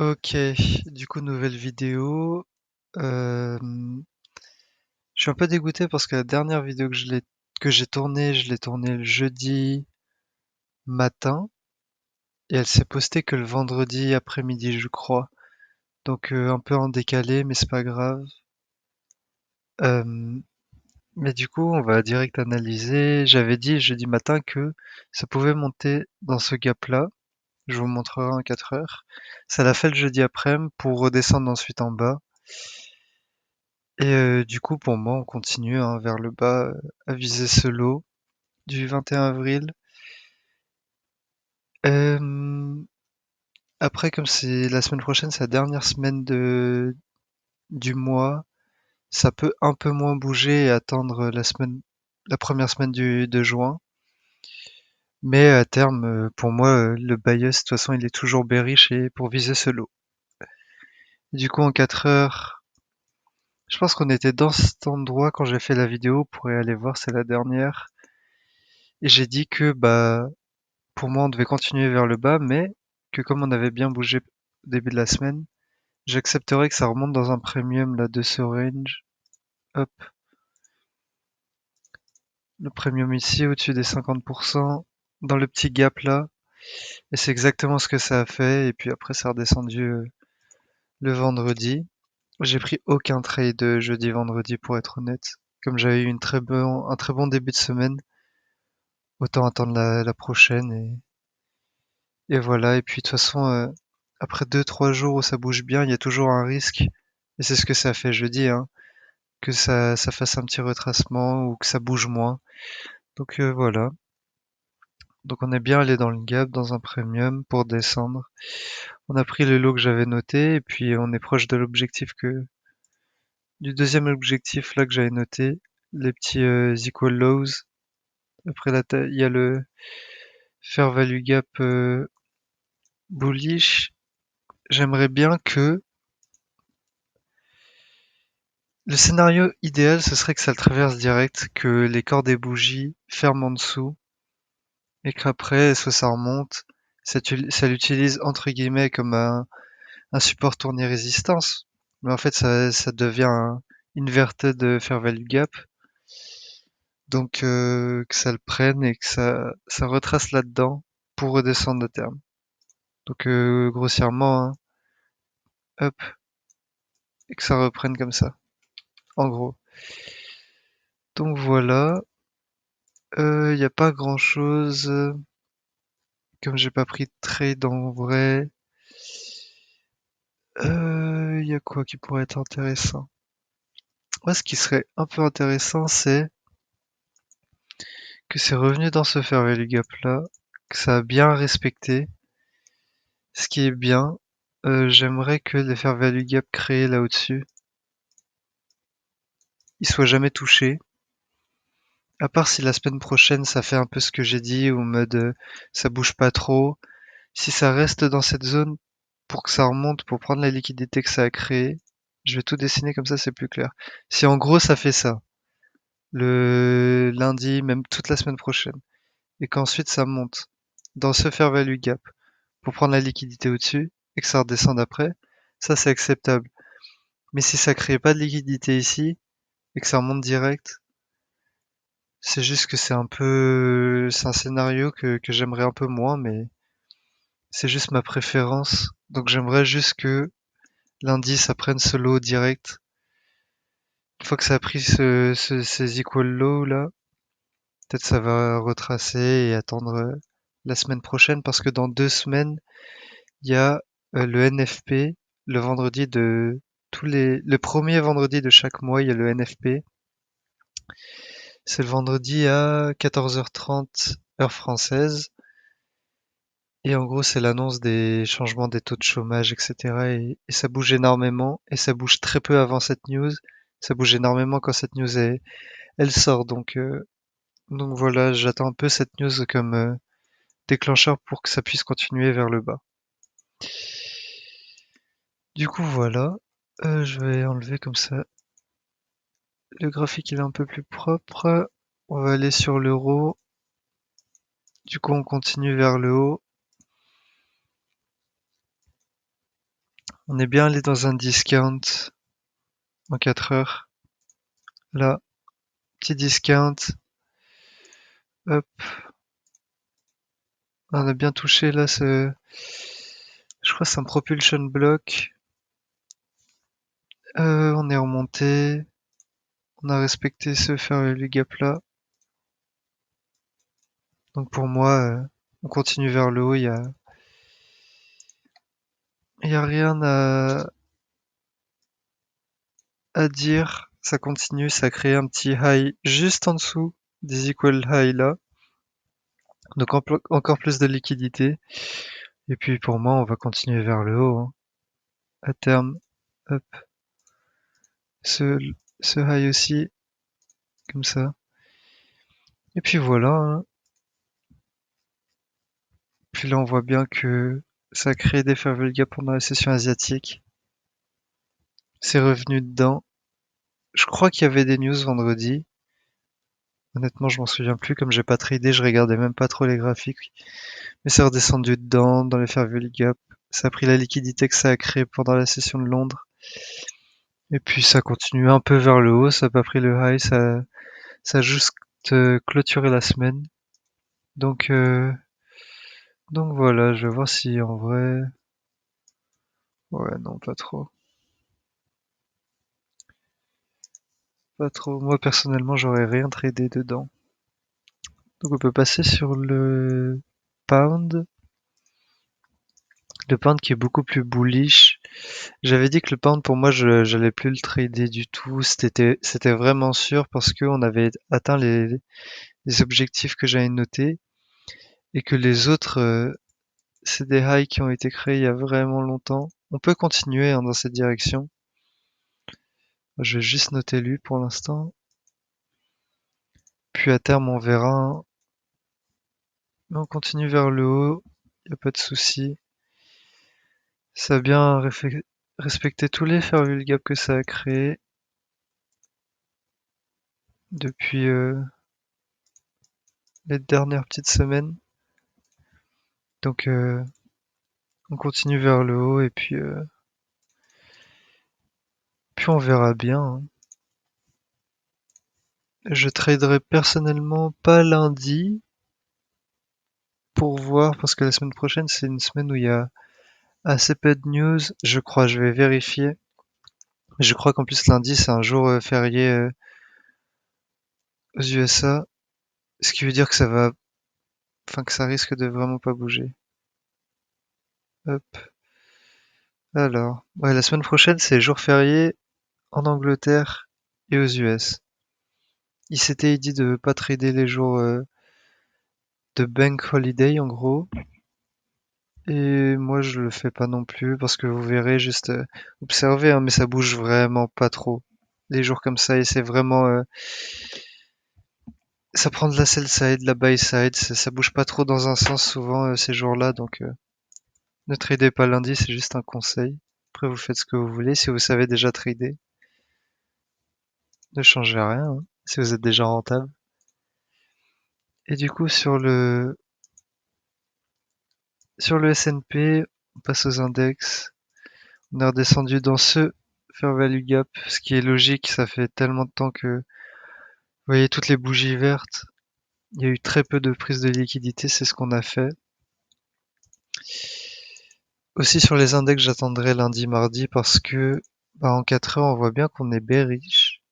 Ok, du coup nouvelle vidéo. Euh, je suis un peu dégoûté parce que la dernière vidéo que je l'ai tournée le jeudi matin et elle s'est postée que le vendredi après-midi, je crois. Donc un peu en décalé, mais c'est pas grave. Euh, mais du coup, on va direct analyser. J'avais dit jeudi matin que ça pouvait monter dans ce gap-là. Je vous montrerai en 4 heures. Ça l'a fait le jeudi après-midi pour redescendre ensuite en bas. Et du coup, pour moi, on continue hein, vers le bas à viser ce lot du 21 avril. Euh, Après, comme c'est la semaine prochaine, c'est la dernière semaine du mois, ça peut un peu moins bouger et attendre la première semaine de juin. Mais à terme, pour moi, le bias, de toute façon, il est toujours bearish et pour viser ce lot. Du coup, en 4 heures, je pense qu'on était dans cet endroit quand j'ai fait la vidéo. Vous pourrez aller voir, c'est la dernière. Et j'ai dit que, bah, pour moi, on devait continuer vers le bas, mais que comme on avait bien bougé au début de la semaine, j'accepterais que ça remonte dans un premium là de ce range. Hop, le premium ici au-dessus des 50%, dans le petit gap là. Et c'est exactement ce que ça a fait. Et puis après, ça a redescendu le vendredi. J'ai pris aucun trade jeudi-vendredi pour être honnête. Comme j'avais eu un très bon début de semaine, autant attendre la prochaine et voilà. Et puis de toute façon, après 2-3 jours où ça bouge bien, il y a toujours un risque. Et c'est ce que ça a fait jeudi, hein, que ça fasse un petit retracement ou que ça bouge moins. Donc voilà. Donc on est bien allé dans le gap, dans un premium pour descendre. On a pris le lot que j'avais noté et puis on est proche de l'objectif du deuxième objectif là que j'avais noté, les petits equal lows. Après il y a le fair value gap bullish. J'aimerais bien que le scénario idéal, ce serait que ça le traverse direct, que les corps des bougies ferment en dessous et qu'après, soit ça remonte, ça l'utilise entre guillemets comme un support tourné résistance. Mais en fait, ça devient un inverted fair value gap. Donc, que ça le prenne et que ça retrace là-dedans pour redescendre de terme. Donc, grossièrement, hein, hop, et que ça reprenne comme ça, en gros. Donc voilà, il n'y a pas grand-chose. Comme j'ai pas pris de trade en vrai, il y a quoi qui pourrait être intéressant? Moi, ce qui serait un peu intéressant, c'est que c'est revenu dans ce fair value gap là, que ça a bien respecté. Ce qui est bien, j'aimerais que les fair value gap créés là au-dessus, ils soient jamais touchés. À part si la semaine prochaine ça fait un peu ce que j'ai dit, ou en mode ça bouge pas trop. Si ça reste dans cette zone pour que ça remonte, pour prendre la liquidité que ça a créée, je vais tout dessiner comme ça c'est plus clair. Si en gros ça fait ça, le lundi, même toute la semaine prochaine, et qu'ensuite ça monte dans ce fair value gap pour prendre la liquidité au-dessus et que ça redescende après, ça c'est acceptable. Mais si ça crée pas de liquidité ici et que ça remonte direct, c'est juste que c'est un scénario que j'aimerais un peu moins, mais c'est juste ma préférence. Donc j'aimerais juste que lundi ça prenne ce lot direct. Une fois que ça a pris ces equal low là, peut-être ça va retracer et attendre la semaine prochaine parce que dans 2 semaines, il y a le NFP, le vendredi le premier vendredi de chaque mois, il y a le NFP. C'est le vendredi à 14h30 heure française. Et en gros, c'est l'annonce des changements des taux de chômage, etc. Et ça bouge énormément. Et ça bouge très peu avant cette news. Ça bouge énormément quand cette news elle sort. Donc voilà, j'attends un peu cette news comme déclencheur pour que ça puisse continuer vers le bas. Du coup, voilà. Je vais enlever comme ça. Le graphique, il est un peu plus propre. On va aller sur l'euro. Du coup, on continue vers le haut. On est bien allé dans un discount en 4 heures. Là, petit discount. Hop, on a bien touché là je crois que c'est un propulsion block. On est remonté. On a respecté ce fair value gap là. Donc pour moi, on continue vers le haut. Il y a rien à dire. Ça continue, ça crée un petit high juste en dessous des equal high là. Donc encore plus de liquidité. Et puis pour moi, on va continuer vers le haut, hein. À terme, hop, ce, ce high aussi, comme ça. Et puis voilà, hein. Puis là, on voit bien que ça crée des fair value gap pendant la session asiatique. C'est revenu dedans. Je crois qu'il y avait des news vendredi. Honnêtement, je m'en souviens plus. Comme j'ai pas tradé, je regardais même pas trop les graphiques. Mais c'est redescendu dedans, dans les fair value gap. Ça a pris la liquidité que ça a créé pendant la session de Londres. Et puis ça continue un peu vers le haut. Ça a pas pris le high. Ça a juste clôturé la semaine. Donc, euh, donc voilà, je vais voir si en vrai. Ouais, non, pas trop. Pas trop. Moi, personnellement, j'aurais rien tradé dedans. Donc on peut passer sur le pound. Le pound qui est beaucoup plus bullish. J'avais dit que le pound pour moi j'allais plus le trader du tout. C'était vraiment sûr parce que on avait atteint les objectifs que j'avais notés et que les autres c'est des highs qui ont été créés il y a vraiment longtemps. On peut continuer hein, dans cette direction. Je vais juste noter lui pour l'instant. Puis à terme on verra, hein. Mais on continue vers le haut. Y a pas de souci. Ça a bien respecté tous les fair value gap que ça a créé depuis les dernières petites semaines. Donc on continue vers le haut et puis on verra bien, hein. Je traderai personnellement pas lundi pour voir parce que la semaine prochaine c'est une semaine où il y a assez peu de news. Je crois, je vais vérifier. Mais je crois qu'en plus lundi c'est un jour férié aux USA, ce qui veut dire que enfin que ça risque de vraiment pas bouger. Hop. Alors, ouais, la semaine prochaine c'est jour férié en Angleterre et aux US. Il s'était dit de pas trader les jours de bank holiday en gros. Et moi je le fais pas non plus parce que vous verrez juste observez hein, mais ça bouge vraiment pas trop. Les jours comme ça et c'est vraiment ça prend de la sell side, de la buy side, ça bouge pas trop dans un sens souvent ces jours-là donc ne tradez pas lundi, c'est juste un conseil. Après vous faites ce que vous voulez si vous savez déjà trader. Ne changez rien hein, si vous êtes déjà rentable. Et du coup sur le S&P, on passe aux index. On est redescendu dans ce fair value gap, ce qui est logique, ça fait tellement de temps que vous voyez toutes les bougies vertes. Il y a eu très peu de prise de liquidité, c'est ce qu'on a fait. Aussi sur les index, j'attendrai lundi, mardi parce que en 4 heures, on voit bien qu'on est bearish.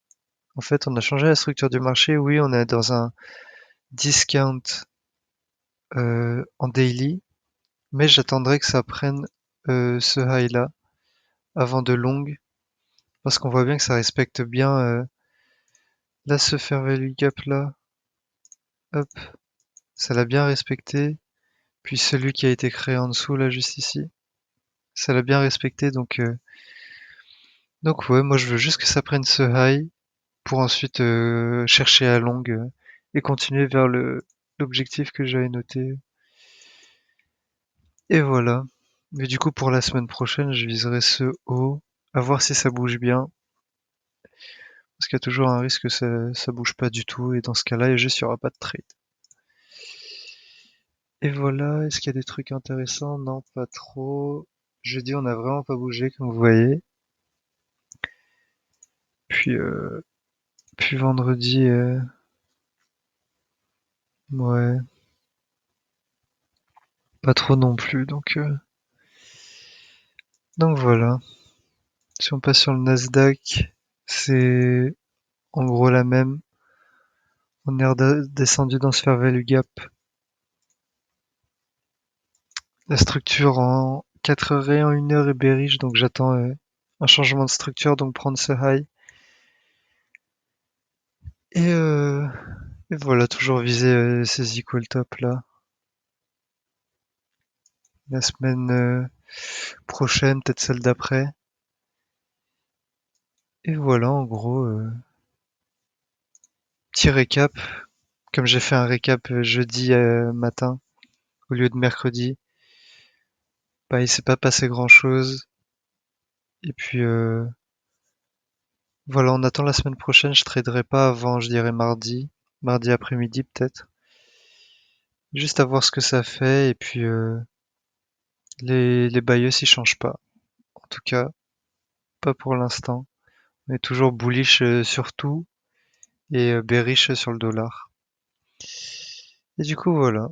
En fait, on a changé la structure du marché. Oui, on est dans un discount en daily, mais j'attendrai que ça prenne ce high-là avant de long parce qu'on voit bien que ça respecte bien là ce fair value gap là. Hop, ça l'a bien respecté. Puis celui qui a été créé en dessous là juste ici, ça l'a bien respecté donc ouais, moi je veux juste que ça prenne ce high pour ensuite chercher à long et continuer vers le l'objectif que j'avais noté. Et voilà. Mais du coup pour la semaine prochaine, je viserai ce haut, à voir si ça bouge bien, parce qu'il y a toujours un risque que ça bouge pas du tout, et dans ce cas-là, il y aura pas de trade. Et voilà, est-ce qu'il y a des trucs intéressants? Non, pas trop. Jeudi, on n'a vraiment pas bougé, comme vous voyez. Puis, puis vendredi, ouais, pas trop non plus. Donc voilà. Si on passe sur le Nasdaq, c'est en gros la même. On est redescendu dans ce fair value gap. La structure en 4 heures et en 1 heure est bearish, donc j'attends un changement de structure, donc prendre ce high. Et, euh, et voilà, toujours viser ces equal top là. La semaine prochaine, peut-être celle d'après. Et voilà, en gros, petit récap. Comme j'ai fait un récap jeudi matin au lieu de mercredi, bah il s'est pas passé grand-chose. Et puis voilà, on attend la semaine prochaine. Je traderai pas avant, je dirais mardi après-midi peut-être. Juste à voir ce que ça fait. Et puis les BIOS ils changent pas. En tout cas, pas pour l'instant. On est toujours bullish sur tout et bearish sur le dollar. Et du coup voilà.